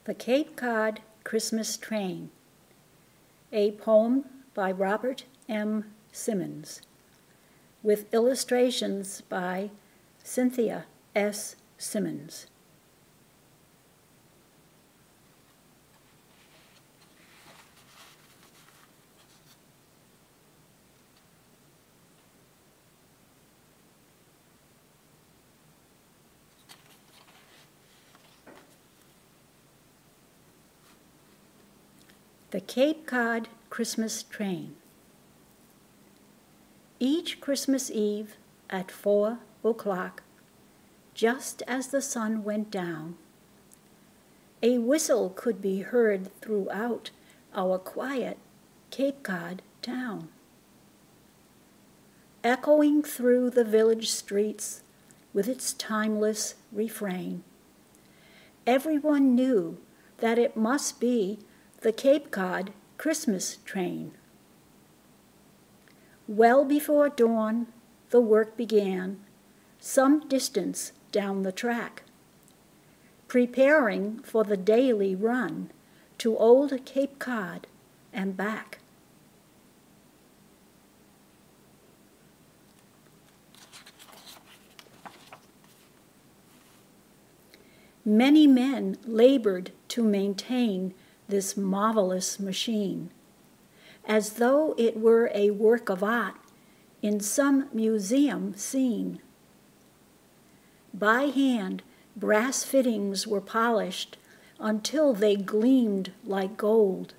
The Cape Cod Christmas Train, a poem by Robert Simmons, with illustrations by Cynthia Simmons. The Cape Cod Christmas Train. Each Christmas Eve at 4 o'clock, just as the sun went down, a whistle could be heard throughout our quiet Cape Cod town. Echoing through the village streets with its timeless refrain, everyone knew that it must be the Cape Cod Christmas Train. Well before dawn, the work began, some distance down the track, preparing for the daily run to old Cape Cod and back. Many men labored to maintain this marvelous machine, as though it were a work of art in some museum scene. By hand, brass fittings were polished until they gleamed like gold,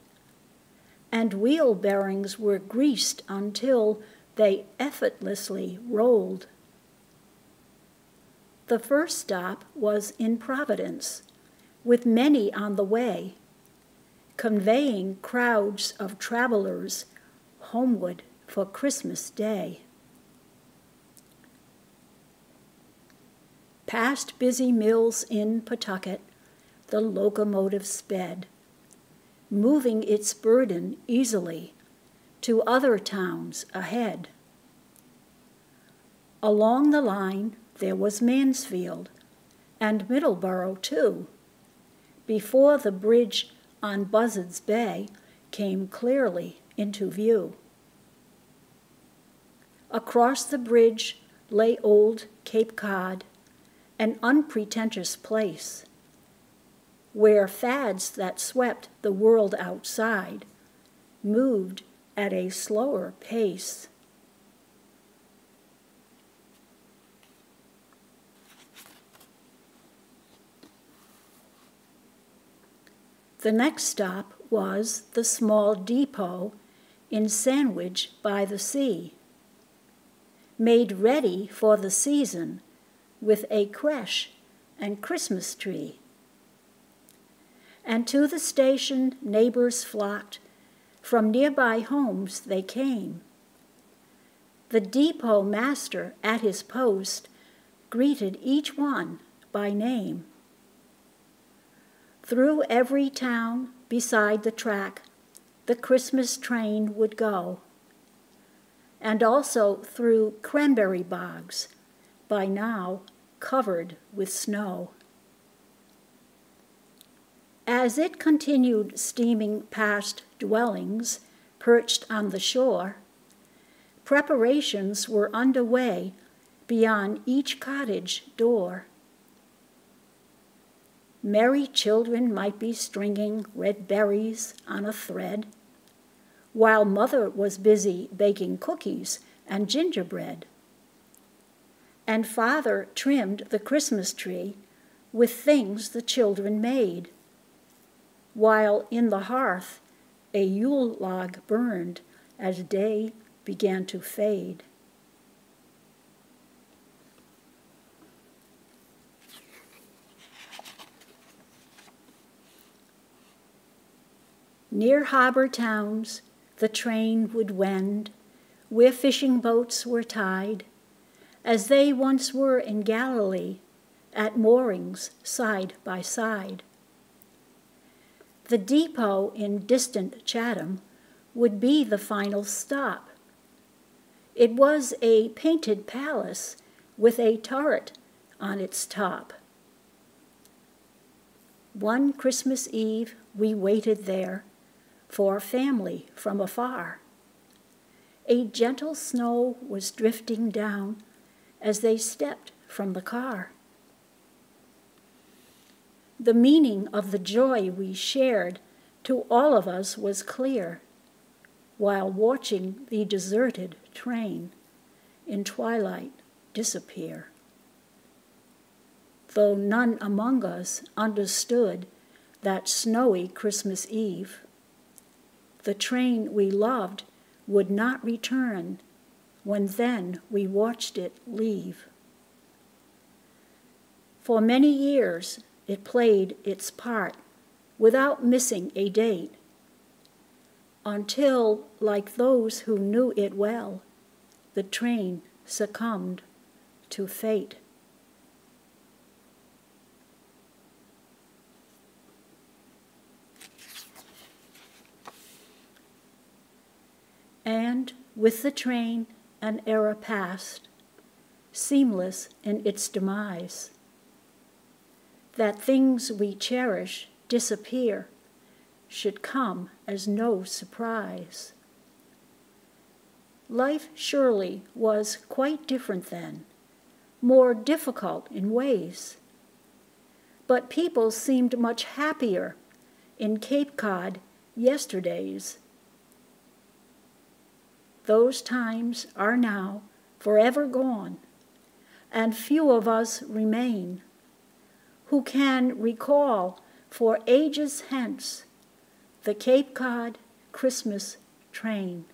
and wheel bearings were greased until they effortlessly rolled. The first stop was in Providence, with many on the way, conveying crowds of travelers homeward for Christmas Day. Past busy mills in Pawtucket, the locomotive sped, moving its burden easily to other towns ahead. Along the line, there was Mansfield, and Middleborough too, before the bridge on Buzzard's Bay came clearly into view. Across the bridge lay old Cape Cod, an unpretentious place, where fads that swept the world outside moved at a slower pace. The next stop was the small depot in Sandwich by the Sea, made ready for the season with a creche and Christmas tree. And to the station neighbors flocked, from nearby homes they came. The depot master at his post greeted each one by name. Through every town beside the track, the Christmas train would go, and also through cranberry bogs, by now covered with snow. As it continued steaming past dwellings perched on the shore, preparations were underway beyond each cottage door. Merry children might be stringing red berries on a thread, while mother was busy baking cookies and gingerbread. And father trimmed the Christmas tree with things the children made, while in the hearth a Yule log burned as day began to fade. Near harbor towns, the train would wend, where fishing boats were tied, as they once were in Galilee, at moorings side by side. The depot in distant Chatham would be the final stop. It was a painted palace with a turret on its top. One Christmas Eve we waited there for family from afar. A gentle snow was drifting down as they stepped from the car. The meaning of the joy we shared to all of us was clear while watching the deserted train in twilight disappear. Though none among us understood that snowy Christmas Eve, the train we loved would not return when then we watched it leave. For many years it played its part without missing a date, until, like those who knew it well, the train succumbed to fate. And with the train an era passed, seamless in its demise. That things we cherish disappear should come as no surprise. Life surely was quite different then, more difficult in ways. But people seemed much happier in Cape Cod yesterdays. Those times are now forever gone, and few of us remain who can recall for ages hence the Cape Cod Christmas Train.